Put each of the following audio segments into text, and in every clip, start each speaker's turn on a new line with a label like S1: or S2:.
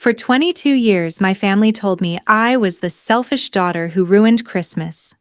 S1: For 22 years, my family told me I was the selfish daughter who ruined Christmas.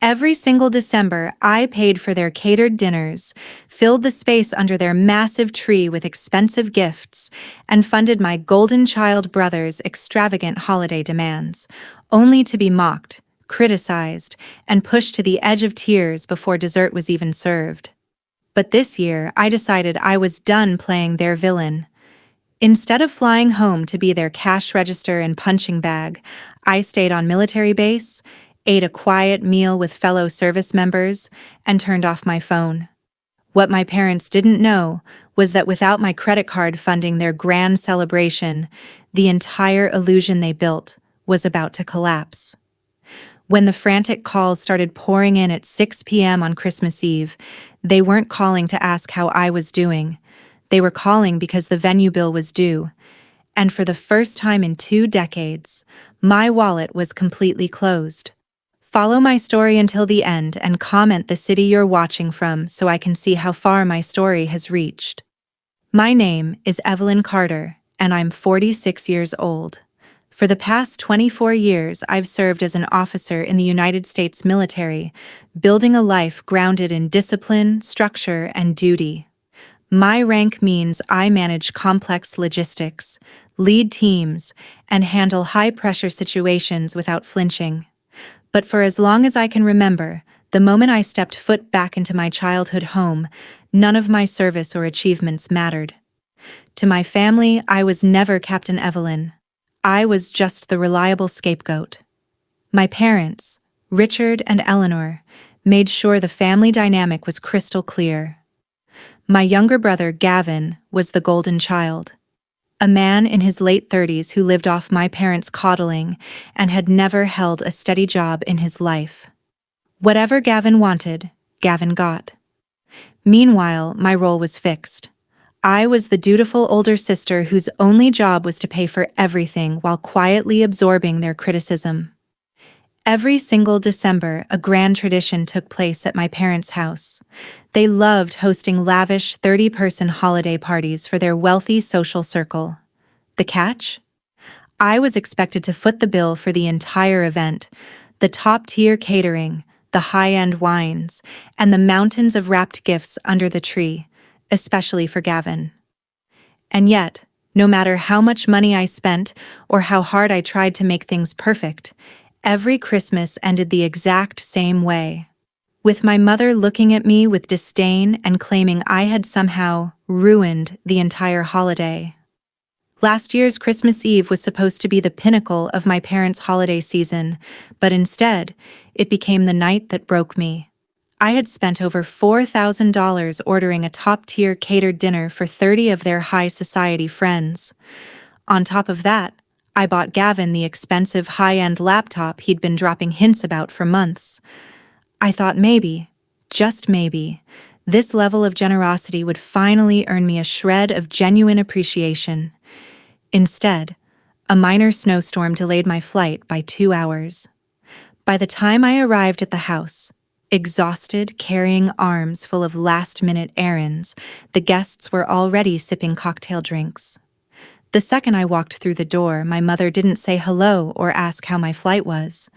S1: Every single December, I paid for their catered dinners, filled the space under their massive tree with expensive gifts, and funded my golden child brother's extravagant holiday demands, only to be mocked, criticized, and pushed to the edge of tears before dessert was even served. But this year, I decided I was done playing their villain. Instead of flying home to be their cash register and punching bag, I stayed on military base, ate a quiet meal with fellow service members, and turned off my phone. What my parents didn't know was that without my credit card funding their grand celebration, the entire illusion they built was about to collapse. When the frantic calls started pouring in at 6 p.m. on Christmas Eve, they weren't calling to ask how I was doing. They were calling because the venue bill was due. And for the first time in 2 decades, my wallet was completely closed. Follow my story until the end and comment the city you're watching from so I can see how far my story has reached. My name is Evelyn Carter, and I'm 46 years old. For the past 24 years, I've served as an officer in the United States military, building a life grounded in discipline, structure, and duty. My rank means I manage complex logistics, lead teams, and handle high-pressure situations without flinching. But for as long as I can remember, the moment I stepped foot back into my childhood home, none of my service or achievements mattered. To my family, I was never Captain Evelyn. I was just the reliable scapegoat. My parents, Richard and Eleanor, made sure the family dynamic was crystal clear. My younger brother, Gavin, was the golden child. A man in his late 30s who lived off my parents' coddling and had never held a steady job in his life. Whatever Gavin wanted, Gavin got. Meanwhile, my role was fixed. I was the dutiful older sister whose only job was to pay for everything while quietly absorbing their criticism. Every single December, a grand tradition took place at my parents' house. They loved hosting lavish 30-person holiday parties for their wealthy social circle. The catch? I was expected to foot the bill for the entire event, the top-tier catering, the high-end wines, and the mountains of wrapped gifts under the tree, especially for Gavin. And yet, no matter how much money I spent or how hard I tried to make things perfect, every Christmas ended the exact same way, with my mother looking at me with disdain and claiming I had somehow ruined the entire holiday. Last year's Christmas Eve was supposed to be the pinnacle of my parents' holiday season, but instead, it became the night that broke me. I had spent over $4,000 ordering a top-tier catered dinner for 30 of their high society friends. On top of that, I bought Gavin the expensive high-end laptop he'd been dropping hints about for months. I thought maybe, just maybe, this level of generosity would finally earn me a shred of genuine appreciation. Instead, a minor snowstorm delayed my flight by 2 hours. By the time I arrived at the house, exhausted, carrying arms full of last-minute errands, the guests were already sipping cocktail drinks. The second I walked through the door, my mother didn't say hello or ask how my flight was.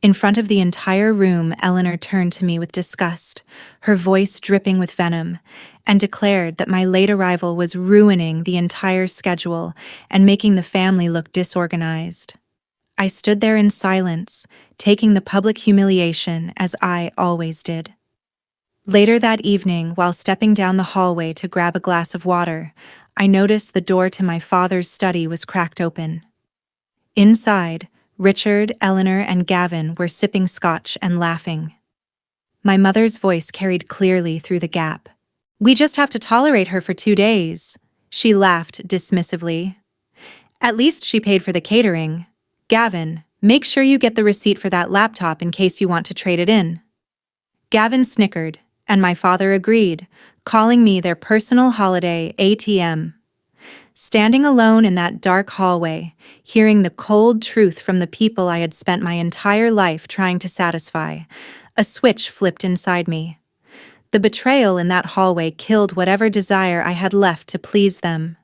S1: In front of the entire room, Eleanor turned to me with disgust, her voice dripping with venom, and declared that my late arrival was ruining the entire schedule and making the family look disorganized. I stood there in silence, taking the public humiliation as I always did. Later that evening, while stepping down the hallway to grab a glass of water, I noticed the door to my father's study was cracked open. Inside, Richard, Eleanor, and Gavin were sipping scotch and laughing. My mother's voice carried clearly through the gap. "We just have to tolerate her for 2 days," she laughed dismissively. "At least she paid for the catering. Gavin, make sure you get the receipt for that laptop in case you want to trade it in." Gavin snickered, and my father agreed, calling me their personal holiday ATM. Standing alone in that dark hallway, hearing the cold truth from the people I had spent my entire life trying to satisfy, a switch flipped inside me. The betrayal in that hallway killed whatever desire I had left to please them.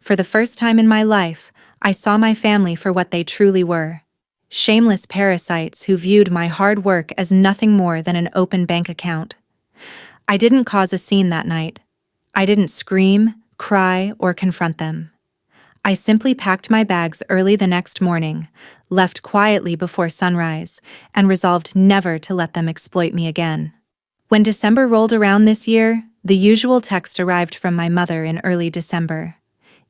S1: For the first time in my life, I saw my family for what they truly were. Shameless parasites who viewed my hard work as nothing more than an open bank account. I didn't cause a scene that night. I didn't scream, cry, or confront them. I simply packed my bags early the next morning, left quietly before sunrise, and resolved never to let them exploit me again. When December rolled around this year, the usual text arrived from my mother in early December.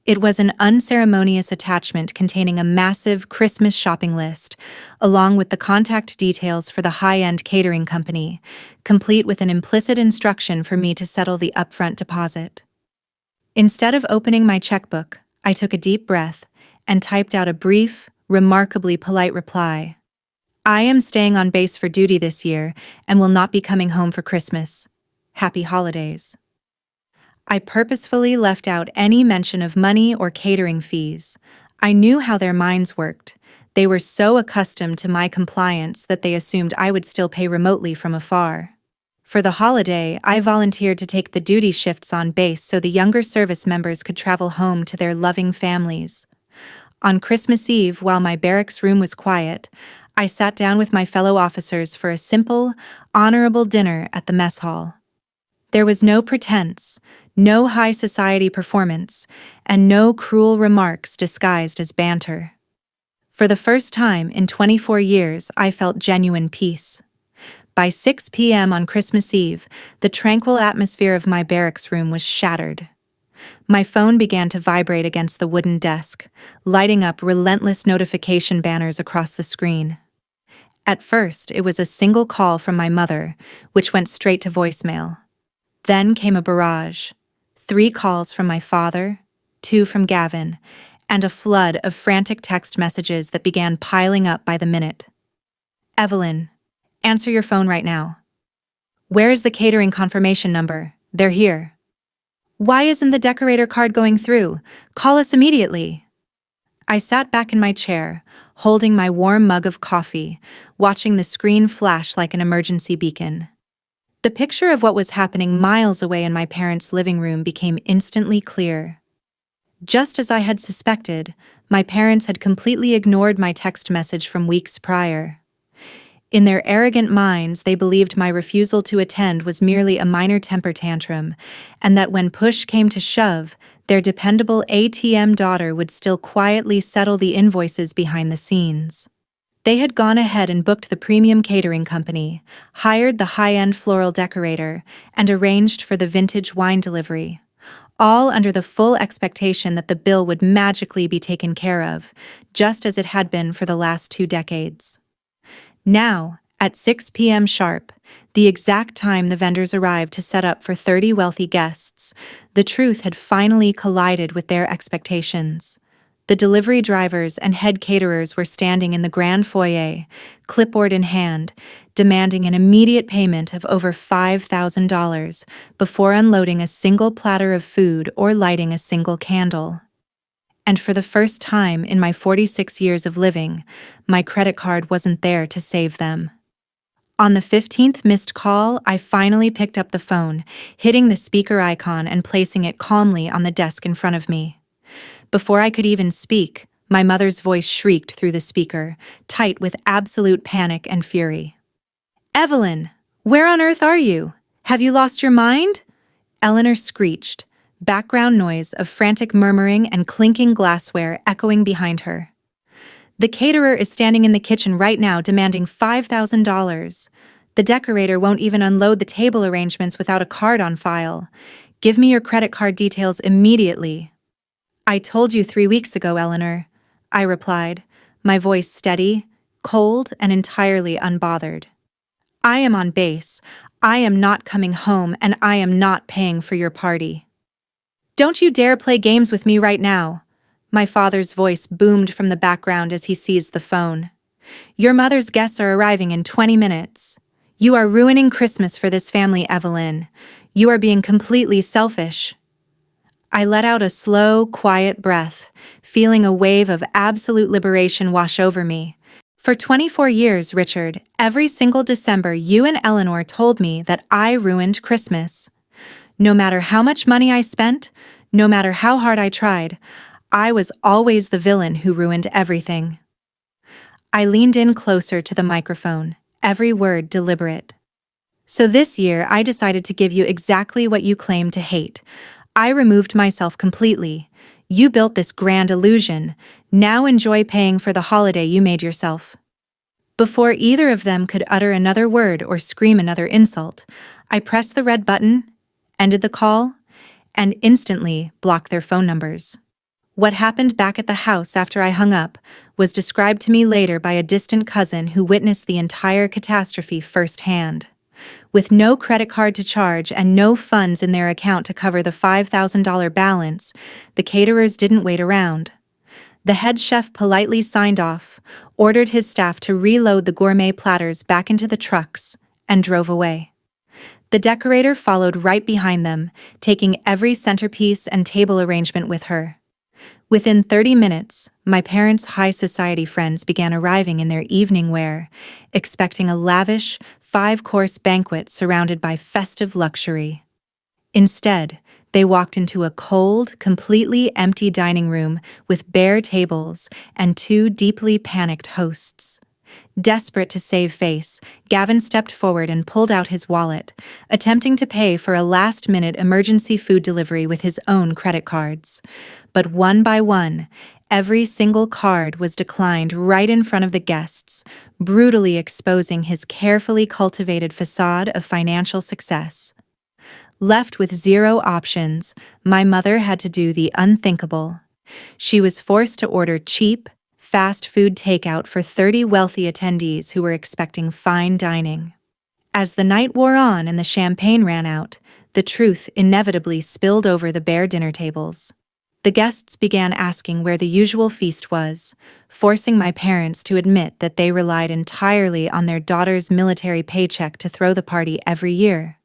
S1: It was an unceremonious attachment containing a massive Christmas shopping list, along with the contact details for the high-end catering company, complete with an implicit instruction for me to settle the upfront deposit. Instead of opening my checkbook, I took a deep breath and typed out a brief, remarkably polite reply. I am staying on base for duty this year and will not be coming home for Christmas. Happy holidays. I purposefully left out any mention of money or catering fees. I knew how their minds worked. They were so accustomed to my compliance that they assumed I would still pay remotely from afar. For the holiday, I volunteered to take the duty shifts on base so the younger service members could travel home to their loving families. On Christmas Eve, while my barracks room was quiet, I sat down with my fellow officers for a simple, honorable dinner at the mess hall. There was no pretense, no high society performance, and no cruel remarks disguised as banter. For the first time in 24 years, I felt genuine peace. By 6 p.m. on Christmas Eve, the tranquil atmosphere of my barracks room was shattered. My phone began to vibrate against the wooden desk, lighting up relentless notification banners across the screen. At first, it was a single call from my mother, which went straight to voicemail. Then came a barrage. 3 calls from my father, 2 from Gavin, and a flood of frantic text messages that began piling up by the minute. Evelyn, answer your phone right now. Where is the catering confirmation number? They're here. Why isn't the decorator card going through? Call us immediately. I sat back in my chair, holding my warm mug of coffee, watching the screen flash like an emergency beacon. The picture of what was happening miles away in my parents' living room became instantly clear. Just as I had suspected, my parents had completely ignored my text message from weeks prior. In their arrogant minds, they believed my refusal to attend was merely a minor temper tantrum, and that when push came to shove, their dependable ATM daughter would still quietly settle the invoices behind the scenes. They had gone ahead and booked the premium catering company, hired the high-end floral decorator, and arranged for the vintage wine delivery, all under the full expectation that the bill would magically be taken care of, just as it had been for the last 2 decades. Now, at 6 p.m. sharp, the exact time the vendors arrived to set up for 30 wealthy guests, the truth had finally collided with their expectations. The delivery drivers and head caterers were standing in the grand foyer, clipboard in hand, demanding an immediate payment of over $5,000 before unloading a single platter of food or lighting a single candle. And for the first time in my 46 years of living, my credit card wasn't there to save them. On the 15th missed call, I finally picked up the phone, hitting the speaker icon and placing it calmly on the desk in front of me. Before I could even speak, my mother's voice shrieked through the speaker, tight with absolute panic and fury. Evelyn, where on earth are you? Have you lost your mind? Eleanor screeched, background noise of frantic murmuring and clinking glassware echoing behind her. The caterer is standing in the kitchen right now demanding $5,000. The decorator won't even unload the table arrangements without a card on file. Give me your credit card details immediately. I told you 3 weeks ago, Eleanor, I replied, my voice steady, cold, and entirely unbothered. I am on base, I am not coming home, and I am not paying for your party. Don't you dare play games with me right now. My father's voice boomed from the background as he seized the phone. Your mother's guests are arriving in 20 minutes. You are ruining Christmas for this family, Evelyn. You are being completely selfish. I let out a slow, quiet breath, feeling a wave of absolute liberation wash over me. For 24 years, Richard, every single December you and Eleanor told me that I ruined Christmas. No matter how much money I spent, no matter how hard I tried, I was always the villain who ruined everything. I leaned in closer to the microphone, every word deliberate. So this year, I decided to give you exactly what you claim to hate. I removed myself completely. You built this grand illusion. Now enjoy paying for the holiday you made yourself. Before either of them could utter another word or scream another insult, I pressed the red button, ended the call, and instantly blocked their phone numbers. What happened back at the house after I hung up was described to me later by a distant cousin who witnessed the entire catastrophe firsthand. With no credit card to charge and no funds in their account to cover the $5,000 balance, the caterers didn't wait around. The head chef politely signed off, ordered his staff to reload the gourmet platters back into the trucks, and drove away. The decorator followed right behind them, taking every centerpiece and table arrangement with her. Within 30 minutes, my parents' high society friends began arriving in their evening wear, expecting a lavish, 5-course banquet surrounded by festive luxury. Instead, they walked into a cold, completely empty dining room with bare tables and 2 deeply panicked hosts. Desperate to save face, Gavin stepped forward and pulled out his wallet, attempting to pay for a last-minute emergency food delivery with his own credit cards. But one by one, every single card was declined right in front of the guests, brutally exposing his carefully cultivated facade of financial success. Left with 0 options, my mother had to do the unthinkable. She was forced to order cheap, fast food takeout for 30 wealthy attendees who were expecting fine dining. As the night wore on and the champagne ran out, the truth inevitably spilled over the bare dinner tables. The guests began asking where the usual feast was, forcing my parents to admit that they relied entirely on their daughter's military paycheck to throw the party every year.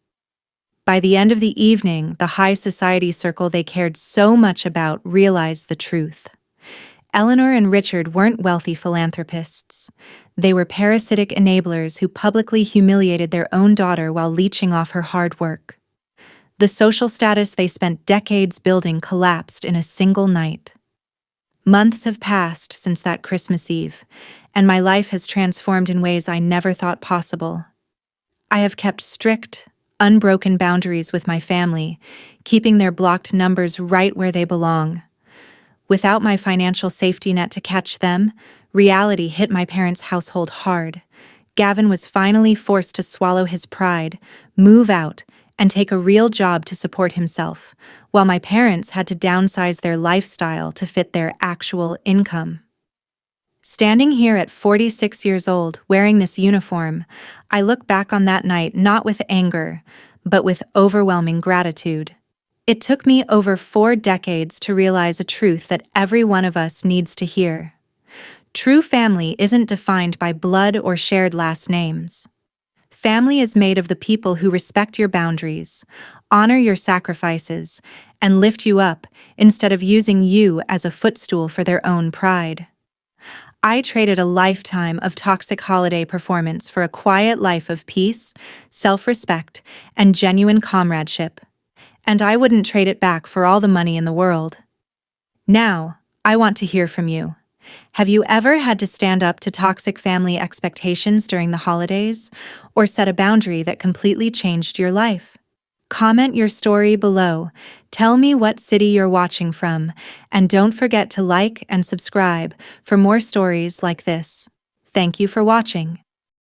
S1: By the end of the evening, the high society circle they cared so much about realized the truth. Eleanor and Richard weren't wealthy philanthropists. They were parasitic enablers who publicly humiliated their own daughter while leeching off her hard work. The social status they spent decades building collapsed in a single night. Months have passed since that Christmas Eve, and my life has transformed in ways I never thought possible. I have kept strict, unbroken boundaries with my family, keeping their blocked numbers right where they belong. Without my financial safety net to catch them, reality hit my parents' household hard. Gavin was finally forced to swallow his pride, move out, and take a real job to support himself, while my parents had to downsize their lifestyle to fit their actual income. Standing here at 46 years old, wearing this uniform, I look back on that night not with anger, but with overwhelming gratitude. It took me over 4 decades to realize a truth that every one of us needs to hear. True family isn't defined by blood or shared last names. Family is made of the people who respect your boundaries, honor your sacrifices, and lift you up instead of using you as a footstool for their own pride. I traded a lifetime of toxic holiday performance for a quiet life of peace, self-respect, and genuine comradeship. And I wouldn't trade it back for all the money in the world. Now, I want to hear from you. Have you ever had to stand up to toxic family expectations during the holidays, or set a boundary that completely changed your life? Comment your story below, tell me what city you're watching from, and don't forget to like and subscribe for more stories like this. Thank you for watching.